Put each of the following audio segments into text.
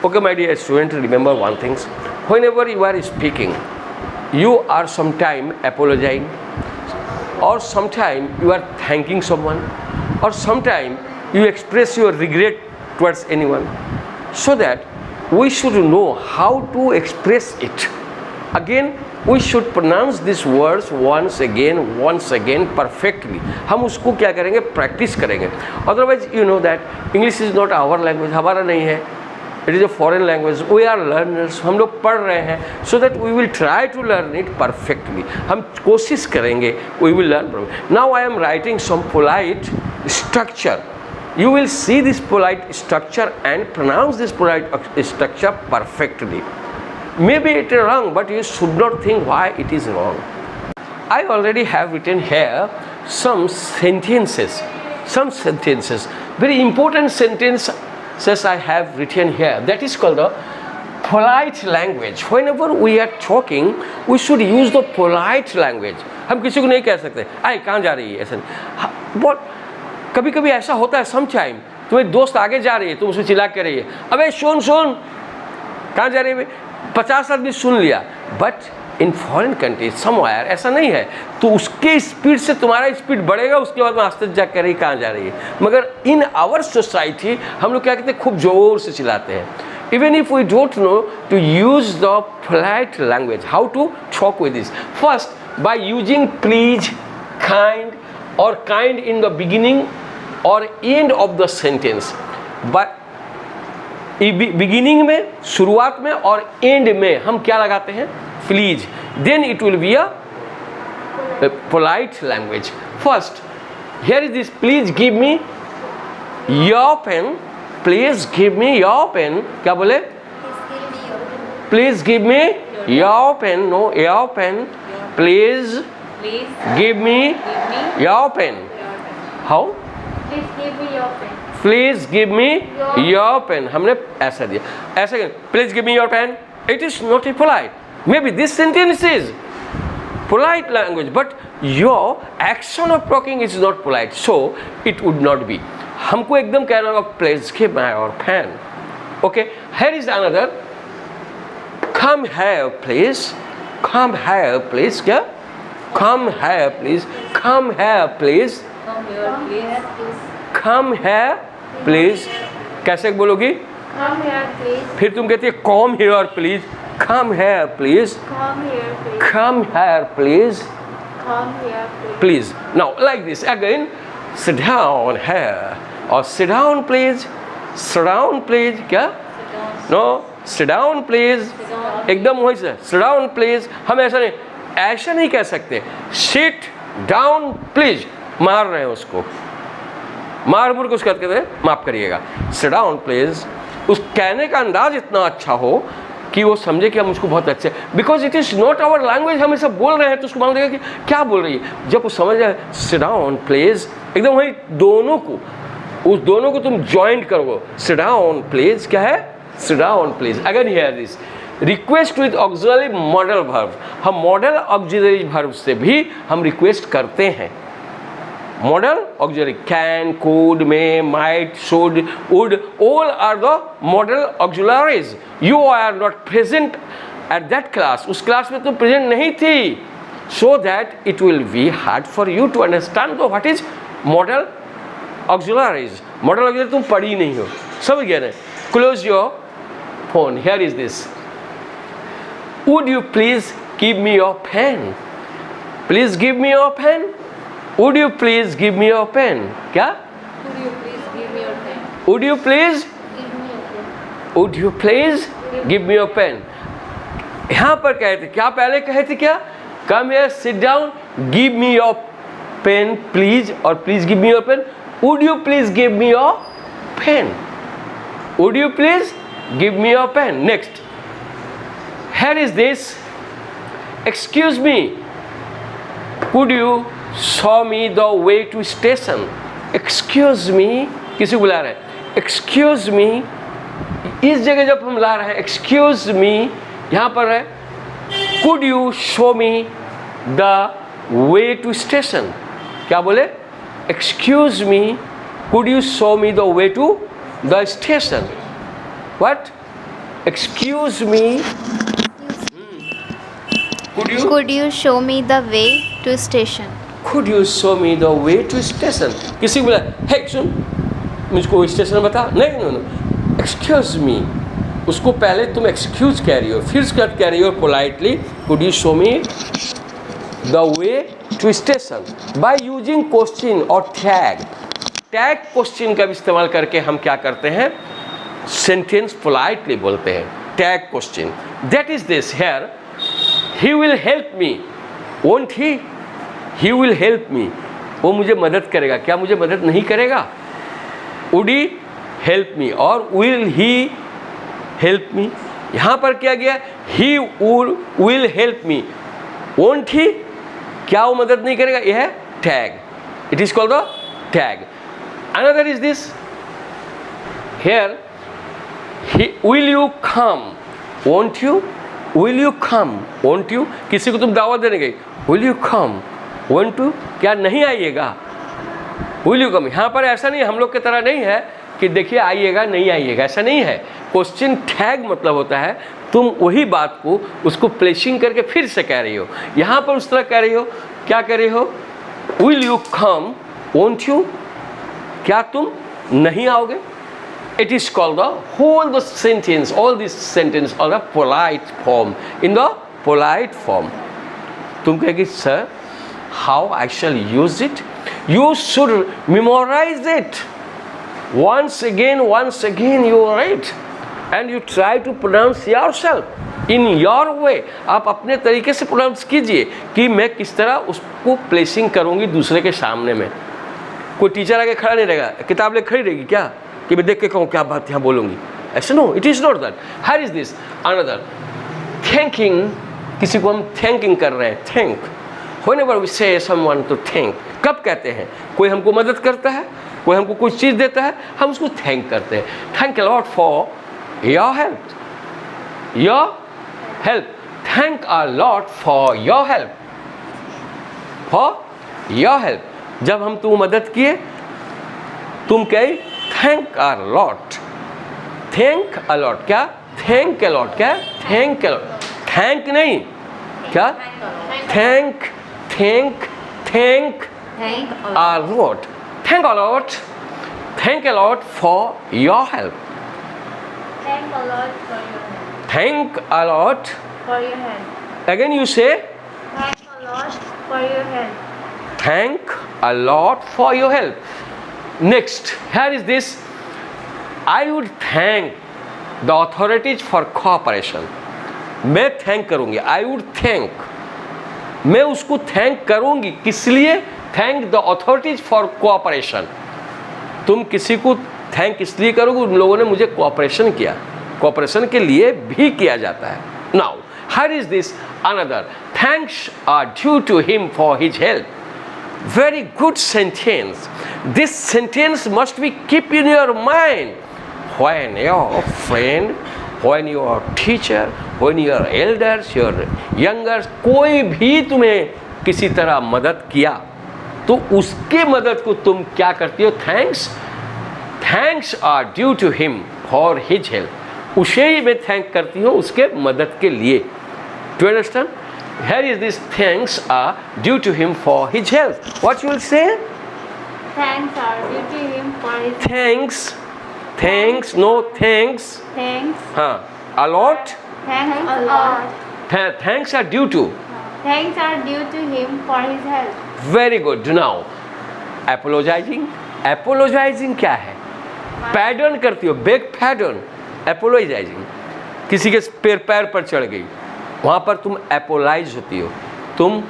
Okay, my dear student, remember one thing. Whenever you are speaking, you are sometime apologizing, or sometime you are thanking someone, or sometime you express your regret towards anyone. So that we should know how to express it. Again, we should pronounce these words once again perfectly. हम उसको क्या करेंगे, practice करेंगे. Otherwise, you know that English is not our language, हमारा नहीं है. It is a foreign language. We are learners. हम लोग पढ़ रहे हैं. So that we will try to learn it perfectly. हम कोशिश करेंगे. We will learn from it. Now I am writing some polite structure. You will see this polite structure and pronounce this polite structure perfectly. Maybe it is wrong, but you should not think why it is wrong. I already have written here some sentences. Very important sentences I have written here. That is called the polite language. Whenever we are talking, we should use the polite language. हम किसी को नहीं कह सकते, आए कहाँ जा रही है, ऐसा नहीं. But कभी कभी ऐसा होता है, समटाइम तुम्हें दोस्त आगे जा रही है, तुम उसे चिल्ला के रही है, अबे सुन कहाँ जा रही है, 50 आदमी सुन लिया. But in foreign countries somewhere ऐसा नहीं है, तो उसके स्पीड से तुम्हारा स्पीड बढ़ेगा, उसके बाद में आस्ते जा कर रही कहाँ जा रही है. मगर इन आवर सोसाइटी हम लोग क्या कहते हैं, खूब जोर से चिल्लाते हैं. Even if we don't know to use the polite language, how to talk with this. First, by using please, kind or kind in the beginning or end of the sentence. But beginning में, शुरुआत में और end में हम क्या लगाते हैं, please. Then it will be a polite language. First, here is this, please give me your pen. Please give me your pen. क्या बोले? Please give me your pen. No, your pen. Please give me your pen. How? Please give me your pen. Please give me your pen. हमने ऐसा दिया. ऐसा क्या? Please give me your pen. It is not a polite. Maybe this sentence is polite language, but your action of talking is not polite. So it would not be. हमको एकदम कहना होगा, please give me your pen. Okay. Here is another. Come here, please. Come here, please. क्या? Come here, please. Come here, please. Come here, please. कैसे बोलोगी? Come here, please. फिर तुम कहती है come here, please. Come here, please. Come here, please. Come here, please. Come here, please. Please. Now, like this again. Sit down here. Or sit down, please. Sit down, please. क्या? No. Sit down, please. एकदम वही से. Sit down, please. हम ऐसा नहीं कह सकते. Sit down, please. मार रहे हैं उसको. मार मुर कुछ करके दे, माफ करिएगा. Sit down, please. उस कहने का अंदाज इतना अच्छा हो कि वो समझे कि हम उसको बहुत अच्छे, because it is not our language, हम ऐसा बोल रहे हैं तो उसको मान देगा कि क्या बोल रही है. जब वो समझ जाए सिट डाउन प्लीज, एकदम वही उस दोनों को तुम ज्वाइंट करो. सिट डाउन प्लीज क्या है, sit down please. Again here this request with auxiliary modal verb. हम मॉडल ऑक्सिलरी वर्ब से भी हम रिक्वेस्ट करते हैं. Model auxiliary can, could, may, might, should, would, all are the model auxiliaries. You are not present at that class. उस class में तुम present नहीं थी. So that it will be hard for you to understand what is model auxiliaries. Model auxiliary तुम पढ़ी नहीं हो, सब ज्ञान है. Close your phone. Here is this. Would you please give me your pen? Please give me your pen. Would you please give me your pen? क्या? Would you please give me your pen? Would you please? Give me your pen. Would you please give me your pen? यहाँ पर कहे थे क्या, पहले कहे थे क्या? Come here, sit down, give me your pen, please, और please give me your pen. Would you please give me your pen? Would you please give me your pen? Next. Here is this. Excuse me. Could you show me the way to station? Excuse me. किसी को बुला रहे हैं. Excuse me. इस जगह जब हम ला रहे हैं excuse me, यहाँ पर है could you show me the way to station? क्या बोले? Excuse me. Could you show me the way to the station? What? Excuse me, Could you show me the way to station? Could you show me the way to station? किसी को बोला, हे सुन, मुझको station बता। नहीं, no, excuse me. उसको पहले तुम excuse कह रही हो, फिर उसके बाद कह रही हो politely, could you show me the way to station, by using question और टैग। टैग क्वेश्चन का भी इस्तेमाल करके हम क्या करते हैं, सेंटेंस पोलाइटली बोलते हैं। Tag question, that is this here, he will help me, won't he, he will help me, वो मुझे मदद करेगा, क्या मुझे मदद नहीं करेगा? वुड ही हेल्प मी और विल ही हेल्प मी। यहाँ पर क्या गया, he will help me, won't he, क्या वो मदद नहीं करेगा? यह है tag, it is called the tag. Another is this here, will you come, won't you, will you come, won't you, किसी को तुम दावत देने गई, will you come, won't to, क्या नहीं आइएगा, विल यू कम। यहाँ पर ऐसा नहीं, हम लोग की तरह नहीं है कि देखिए आइएगा नहीं आइएगा, ऐसा नहीं है। क्वेश्चन टैग मतलब होता है तुम वही बात को उसको प्लेसिंग करके फिर से कह रही हो। यहाँ पर उस तरह कह रही हो, क्या कह रही हो, will you come, won't you, क्या तुम नहीं आओगे? It is called the whole the sentence, all these sentence are the polite form, in the polite form. तुम कहेगी sir, how I shall use it? You should memorize it. Once again you write and you try to pronounce yourself in your way. आप अपने तरीके से pronounce कीजिए कि मैं किस तरह उसको placing करूँगी दूसरे के सामने में। कोई टीचर आगे खड़ा नहीं रहेगा, किताब लेकर खड़ी रहेगी क्या कि मैं देख के कहूँ क्या बात यहाँ बोलूँगी, ऐसे no, it is not that. Here is this another thanking, किसी को हम थैंकिंग कर रहे हैं, thank, whenever we say someone to thank, कब कहते हैं, कोई हमको मदद करता है, कोई हमको कोई चीज़ देता है, हम उसको थैंक करते हैं। Thank a lot for your help, your help, thank a lot for your help, for your help. जब हम तुम मदद किए, तुम कहे thank a lot, thank a lot, क्या थैंक अ लॉट, क्या थैंक अ लॉट, थैंक नहीं, क्या thank, thank, thank a lot, thank a lot, thank a lot for your help, Thank a lot for your help. Thank a lot, For your help. Again you से Thank a lot for your help. thank a lot for your help. Next, here is this, I would thank the authorities for cooperation. मैं thank करूंगी, I would thank, मैं उसको thank करूंगी, किस लिए? Thank the authorities for cooperation. तुम किसी को थैंक इसलिए करोगे उन लोगों ने मुझे कोऑपरेशन किया, कोऑपरेशन के लिए भी किया जाता है। Now, here is this another, thanks are due to him for his help. Very good sentence. This sentence must be keep in your mind when your friend, when your teacher, when your elders, your youngers, कोई भी तुम्हें किसी तरह मदद किया तो उसके मदद को तुम क्या करती हो? Thanks, thanks are due to him for his help, उसे ही मैं थैंक करती हूँ उसके मदद के लिए। Do you understand? Here is this, thanks are due to him for his help. What you will say? Thanks are due to him for his Thanks, thanks, no thanks. Thanks. A lot. Thanks a lot. Thanks are due to. Thanks are due to him for his help. Very good. Now, apologizing. Apologizing क्या है? Pardon करती हो, beg pardon. Apologizing. किसी के पैर पर चढ़ गई, वहाँ पर तुम एपोलाइज होती हो, तुम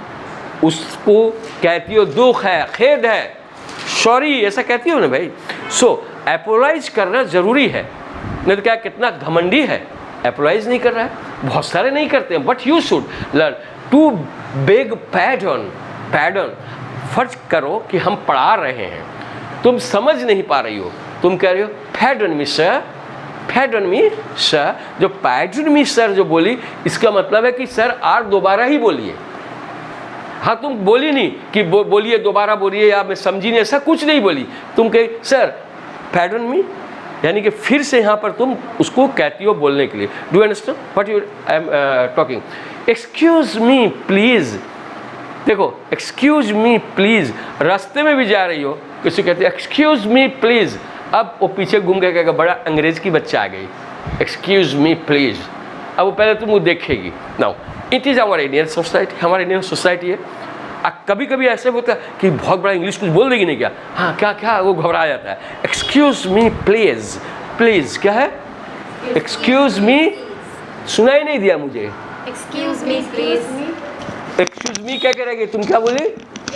उसको कहती हो दुख है, खेद है, सॉरी, ऐसा कहती हो ना भाई। सो एपोलाइज करना ज़रूरी है, नहीं तो क्या कितना घमंडी है, एपोलाइज नहीं कर रहा है, बहुत सारे नहीं करते हैं, but you should learn to beg pardon. Pardon फर्ज करो कि हम पढ़ा रहे हैं, तुम समझ नहीं पा रही हो, तुम कह रही हो पैडन मी सर, पैडन मी सर। जो पैडन मी सर जो बोली, इसका मतलब है कि सर आप दोबारा ही बोलिए। हाँ, तुम बोली नहीं कि बोलिए दोबारा बोलिए या मैं समझी नहीं, ऐसा कुछ नहीं बोली, तुम कहे सर पैडन मी, यानी कि फिर से यहाँ पर तुम उसको कहती हो बोलने के लिए. Do you understand what you I am talking? Excuse me please. देखो एक्सक्यूज मी प्लीज़, रास्ते में भी जा रही हो किसी कहते हैं एक्सक्यूज मी प्लीज़, अब वो पीछे घूम के कहेगा बड़ा अंग्रेज़ की बच्चा आ गई, एक्सक्यूज मी प्लीज़. अब वो पहले तुम वो देखेगी. Now it is our Indian society, हमारा इंडियन सोसाइटी है. कभी कभी ऐसे होता है कि बहुत बड़ा इंग्लिश कुछ बोल देगी नहीं क्या, हाँ क्या क्या, वो घबरा जाता है. एक्सक्यूज मी प्लीज़, प्लीज़ क्या है? एक्सक्यूज मी, सुनाई नहीं दिया मुझे. Excuse me, please. Excuse me क्या करेगी, तुम क्या बोले?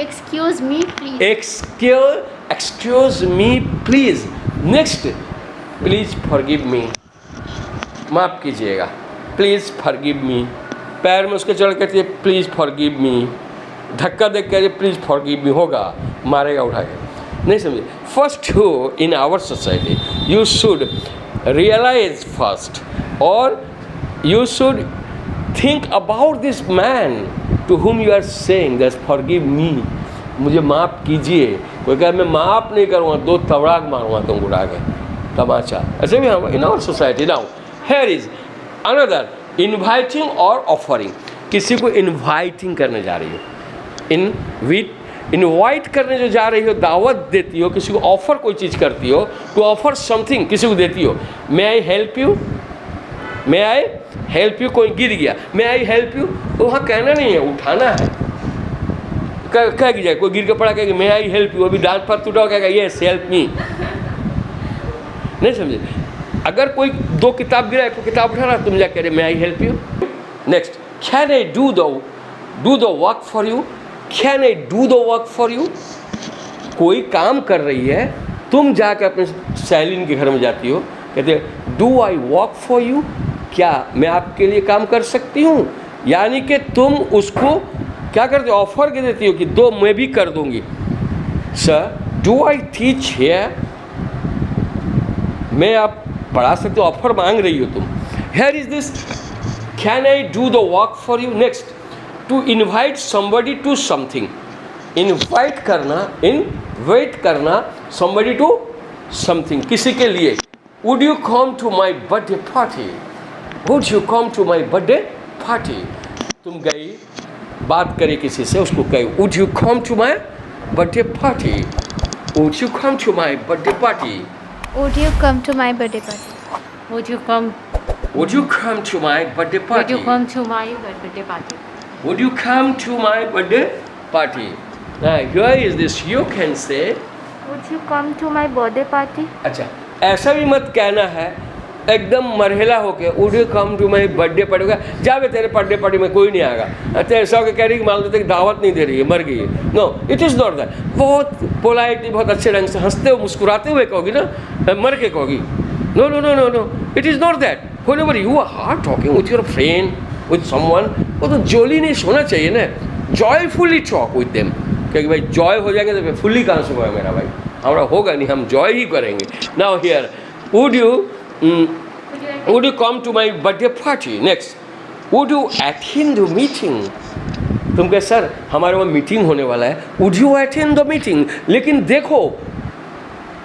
Excuse me, please. Excuse me please. Next, please forgive me, माफ़ कीजिएगा. Please forgive me. पैर में उसके चढ़ कहती है प्लीज़ फॉरगिव मी. धक्का देख कर प्लीज़ फॉरगिव मी, होगा मारेगा उठा के. नहीं समझे? फर्स्ट हो in our society you should realize first, और you should think about this man to whom you are saying that forgive me, मुझे माफ़ कीजिए. कोई कहे मैं माफ़ नहीं करूँगा, 2 तबड़ाक मारूंगा तुम उड़ा के, तमाचा. ऐसे भी हम in our society. Now here is another, inviting और ऑफरिंग. किसी को इन्वाइटिंग करने जा रही हो, इनवाइट करने जो जा रही हो, दावत देती हो, किसी को ऑफ़र कोई चीज़ करती हो, टू ऑफर समथिंग किसी को देती हो. May I help you, may I help you. कोई गिर गया, मे आई हेल्प यू, तो वहाँ कहना नहीं है, उठाना है. कह जाए कोई गिर के पड़ा कहेगा मे आई हेल्प यू, अभी दांत पर टूटा कहेगा येस हेल्प मी. नहीं समझे? अगर कोई 2 किताब गिरा, एक किताब उठा रहा, तुम जा कह रहे may I help you. Next, can I do the work for you. Can I do the work for you. कोई काम कर रही है, तुम जाकर अपने सहेली के घर में जाती हो, कहते do I work for you, क्या मैं आपके लिए काम कर सकती हूँ. यानी कि तुम उसको क्या करते हो, ऑफर के देती हो कि दो मैं भी कर दूंगी. Sir do I teach here, मैं आप पढ़ा सकते हो, ऑफर मांग रही हो तुम. Here is this, can I do the work for you. Next, to invite somebody to something. Invite करना समबडी टू समथिंग, किसी के लिए. Would you come to my birthday party, would you come to my birthday party. तुम गई बात करी किसी से, उसको कही would you come to my birthday party, would you come to my birthday party, Would you come to my birthday party? Would you come? would you come to my birthday Would party, you come to my birthday party? would you come to my birthday party. Now here is this, you can say. Would you come to my birthday party? अच्छा, ऐसा भी मत कहना है एकदम मरहला होके would you come to my birthday party. होगा जावे तेरे बर्थडे पार्टी में कोई नहीं आएगा. अच्छा ऐसा होकर कह रही कि मान लो तक दावत नहीं दे रही है, मर गई है. No, it is not that. बहुत पोलाइटली, बहुत अच्छे ढंग से हंसते हुए मुस्कुराते हुए कहोगी ना, मर के कहोगी. No no no no no, it is not that. Whenever you are talking with your friend, with someone, वो तो जॉलीनेस होना चाहिए ना. जॉयफुली टॉक विथ देम, क्योंकि भाई जॉय हो जाएंगे तो फुल्ली कहाँ से होगा मेरा भाई, हमारा होगा नहीं, हम जॉय ही करेंगे. Now here, would you come to my birthday party. Next, would you attend the meeting. तुम कहे सर हमारे वहाँ मीटिंग होने वाला है, would you attend the meeting. लेकिन देखो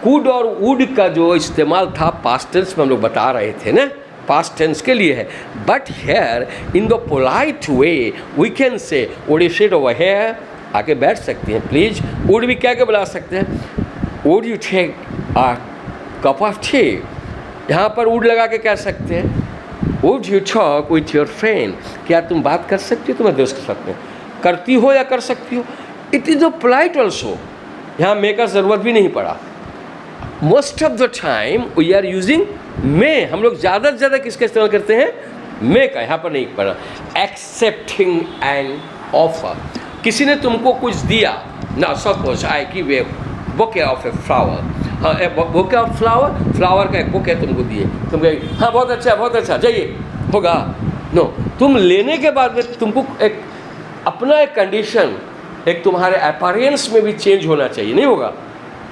could और would का जो इस्तेमाल था पास्ट टेंस में हम लोग बता रहे थे ना, पास्ट टेंस के लिए है. But here in the polite way we can say would you sit over here, आके बैठ सकते हैं प्लीज़. would भी क्या क्या बुला सकते हैं, would you take a cup of tea. यहाँ पर वुड लगा के कह सकते हैं would you talk with your friend, क्या तुम बात कर सकती हो तुम्हारे दोस्त के साथ में, करती हो या कर सकती हो. It is a polite also, यहाँ मे का ज़रूरत भी नहीं पड़ा. Most of the time we are using may. हम लोग ज़्यादा से ज़्यादा किसका इस्तेमाल करते हैं, मे का. यहाँ पर नहीं पड़ा. एक्सेप्टिंग एन ऑफर, किसी ने तुमको कुछ दिया ना, suppose I give a bouquet of a flower. हाँ, बुके ऑफ फ्लावर, फ्लावर का एक बुके तुमको दिए, तुम कहे हाँ बहुत अच्छा जाइए, होगा. नो, तुम लेने के बाद में तुमको एक अपना एक कंडीशन, एक तुम्हारे अपीयरेंस में भी चेंज होना चाहिए. नहीं होगा,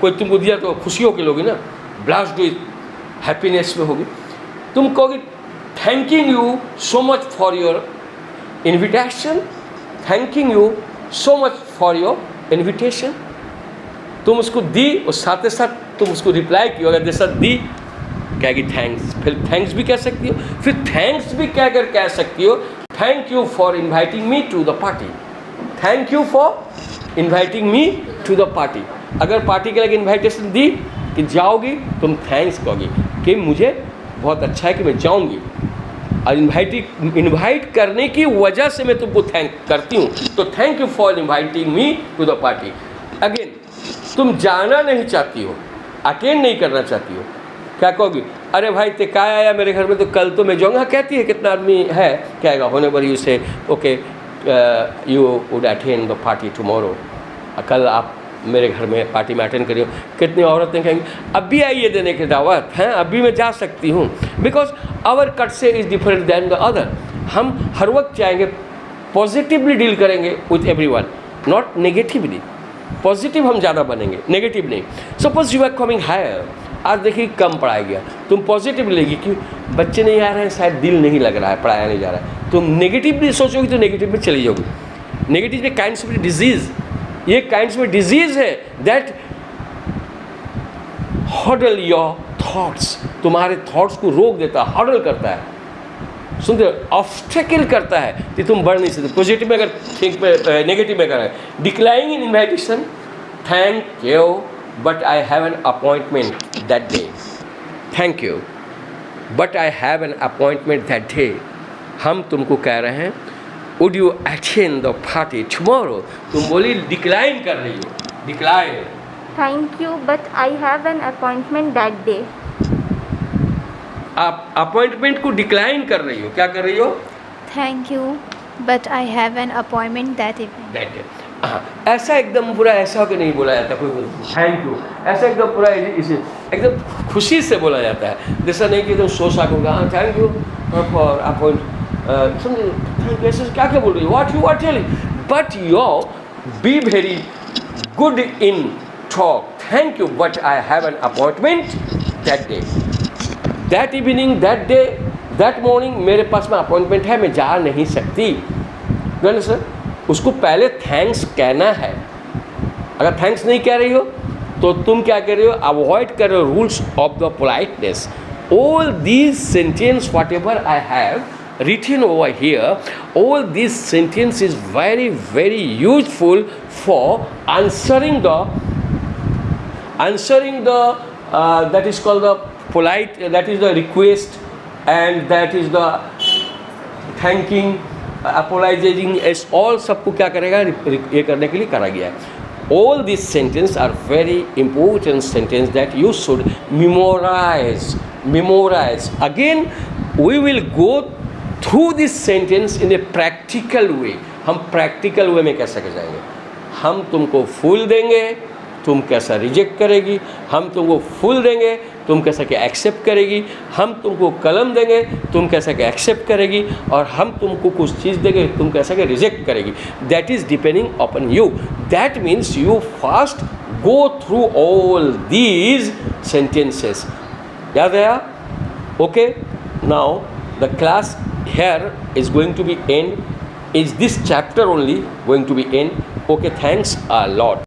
कोई तुमको दिया तो खुशी होगी लोगी ना, ब्लास्ट विद हैप्पीनेस में होगी. तुम कहोगे thanking you so much for your invitation, thanking you so much for your invitation. तुम उसको दी और साथ ही साथ तुम उसको रिप्लाई किया, अगर जैसा दी कहेगी थैंक्स, फिर थैंक्स भी कह सकती हो, फिर थैंक्स भी कहकर कह सकती हो thank you for inviting me to the party, thank you for inviting me to the party. अगर पार्टी के लिए इन्विटेशन दी कि जाओगी, तुम थैंक्स कहोगी कि मुझे बहुत अच्छा है कि मैं जाऊंगी, और इन्वाइट करने की वजह से मैं तुमको थैंक करती हूँ, तो thank you for inviting me to the party. Again, तुम जाना नहीं चाहती हो, अटेंड नहीं करना चाहती हो, क्या कहोगी? अरे भाई ते क्या आया मेरे घर में, तो कल तो मैं जाऊँगा। कहती है कितना आदमी है कहेगा होने पर यू से okay you would attend the party tomorrow, कल आप मेरे घर में पार्टी में अटेंड करियो। कितनी औरतें कहेंगी अब भी आइए देने की दावत हैं, अभी मैं जा सकती हूँ, because our cut say is different than the other. हम हर वक्त चाहेंगे पॉजिटिवली डील करेंगे with everyone, not negatively. Positive हम ज़्यादा बनेंगे, नेगेटिव नहीं। Suppose you are coming here, आज देखिए कम पढ़ाया गया, तुम पॉजिटिव लेगी कि बच्चे नहीं आ रहे हैं, शायद दिल नहीं लग रहा है, पढ़ाया नहीं जा रहा है, तुम नेगेटिवली सोचोगी तो नेगेटिव में चली जाओगी। नेगेटिव में काइंड्स ऑफ डिजीज़, ये काइंड्स में डिजीज़ है दैट हॉडल योर थॉट्स, तुम्हारे थॉट्स को रोक देता है, हॉडल करता है, सुनते हो, ऑब्स्टेकल करता है कि तुम बढ़ नहीं सकते। पॉजिटिव में अगर थिंक में, नेगेटिव में करें, declining in invitation, thank you but I have an appointment that day, thank you but I have an appointment that day. हम तुमको कह रहे हैं would you attend the party tomorrow, तुम बोली डिक्लाइन कर रही हो, decline. Thank you but I have an appointment that day. आप अपॉइंटमेंट को डिक्लाइन कर रही हो, क्या कर रही हो? Thank you, but I have an appointment that evening. That day. हाँ, ऐसा एकदम पूरा ऐसा होकर नहीं बोला जाता कोई थैंक यू, ऐसा एकदम पूरा इसे एकदम खुशी से बोला जाता है, जैसा नहीं कि एकदम सोच होगा हाँ थैंक यू फॉर अपॉइंट, समझे, थैंक यू, ऐसे क्या क्या बोल रही हो, what you are telling, but you be very good in talk, thank you but I have an appointment that day, that evening, that day, that morning, मेरे पास में अपॉइंटमेंट है, मैं जा नहीं सकती। गण सर, उसको पहले थैंक्स कहना है। अगर थैंक्स नहीं कह रही हो तो तुम क्या कर रही हो? अवॉइड कर रहे हो rules of the politeness. All these sentence what ever I have written over here, all this sentence is very very useful for answering the that is called the polite, that is the request, and that is the thanking, apologizing, is all सबको क्या करेगा, ये करने के लिए करा गया है। All these sentences are very important sentence that you should memorize. Again, we will go through this sentence in a practical way. हम practical way में कैसे जाएंगे? हम तुमको फूल देंगे, तुम कैसा रिजेक्ट करेगी, हम तुमको फूल देंगे, तुम कैसा के एक्सेप्ट करेगी, हम तुमको कलम देंगे, तुम कैसा के एक्सेप्ट करेगी, और हम तुमको कुछ चीज़ देंगे, तुम कैसा के रिजेक्ट करेगी। That is depending upon you. That means you first go through all these sentences. याद आया? Okay, now the class here is going to be end, is this chapter only going to be end. Okay, thanks a lot.